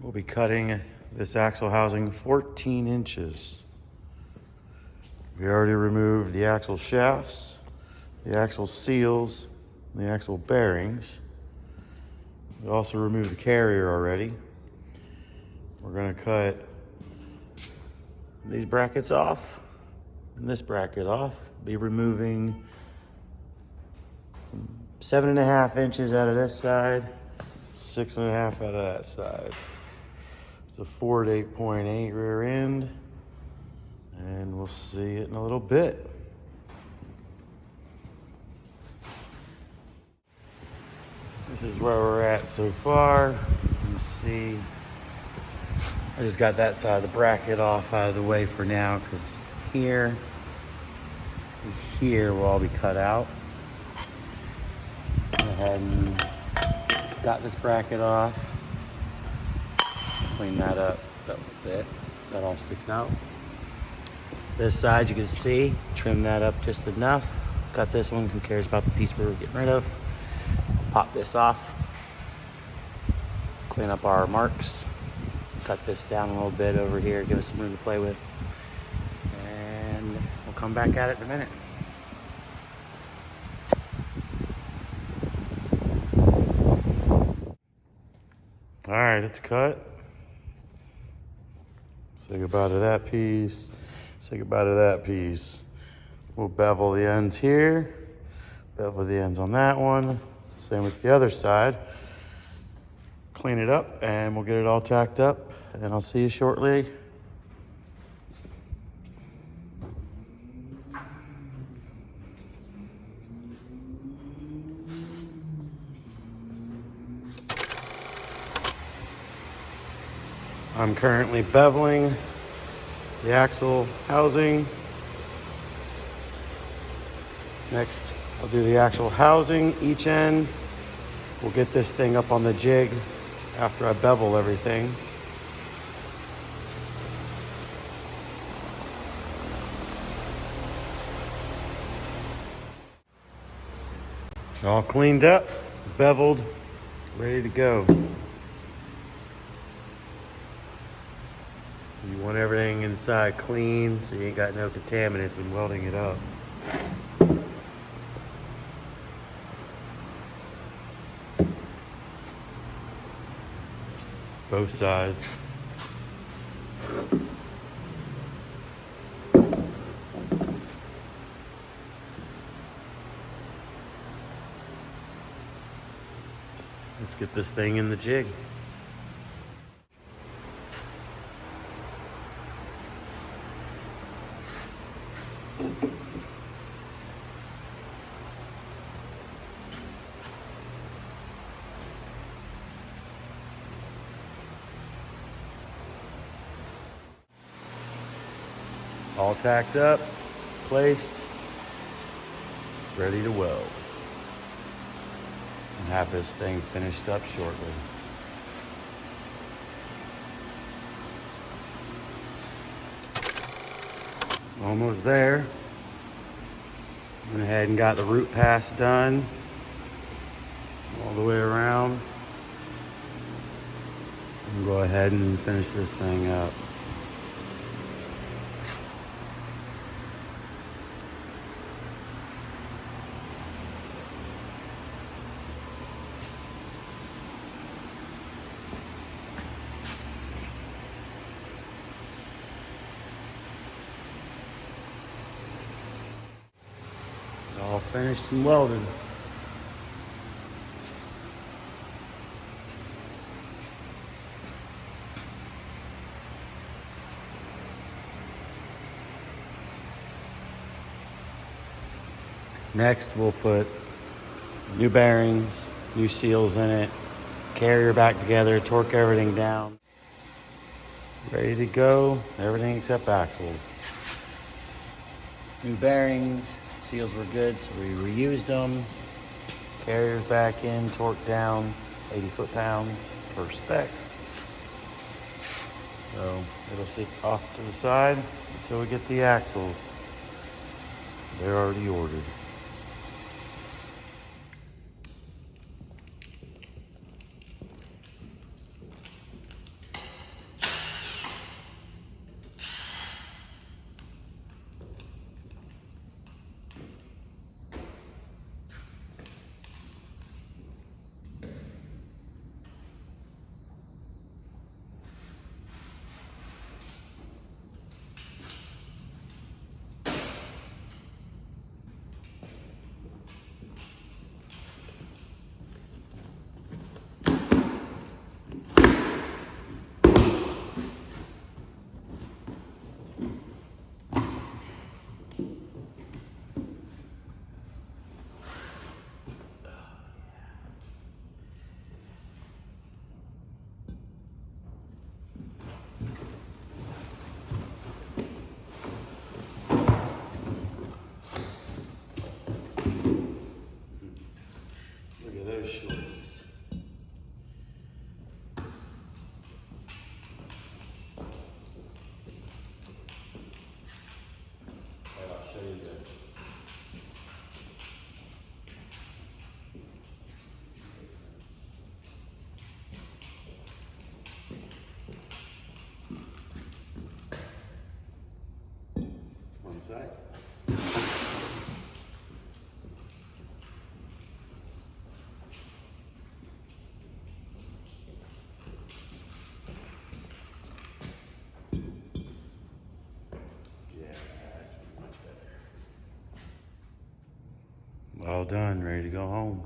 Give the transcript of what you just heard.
We'll be cutting this axle housing 14 inches. We already removed the axle shafts, the axle seals, and the axle bearings. We also removed the carrier already. We're gonna cut these brackets off and this bracket off. Be removing 7.5 inches out of this side, 6.5 out of that side. It's a Ford 8.8 rear end, and we'll see it in a little bit. This is where we're at so far. You see, I just got that side of the bracket off out of the way for now, because here will all be cut out. Go ahead and got this bracket off. Clean that up a little bit. That all sticks out. This side you can see, trim that up just enough. Got this one, who cares about the piece we're getting rid of. Pop this off. Clean up our marks. Cut this down a little bit over here, give us some room to play with. And we'll come back at it in a minute. All right, it's cut. Say goodbye to that piece. Say goodbye to that piece. We'll bevel the ends here. Bevel the ends on that one. Same with the other side. Clean it up and we'll get it all tacked up, and I'll see you shortly. I'm currently beveling the axle housing. Next, I'll do the actual housing each end. We'll get this thing up on the jig after I bevel everything. All cleaned up, beveled, ready to go. You want everything inside clean so you ain't got no contaminants when welding it up. Both sides. Let's get this thing in the jig. All tacked up, placed, ready to weld. And have this thing finished up shortly. Almost there. Went ahead and got the root pass done all the way around. And go ahead and finish this thing up. All finished and welded. Next, we'll put new bearings, new seals in it, carrier back together, torque everything down. Ready to go, everything except axles. New bearings, seals were good, so we reused them. Carriers back in, torque down, 80 foot-pounds per spec. So it'll sit off to the side until we get the axles. They're already ordered. at those shorties. I'll show you the one side. All done, ready to go home.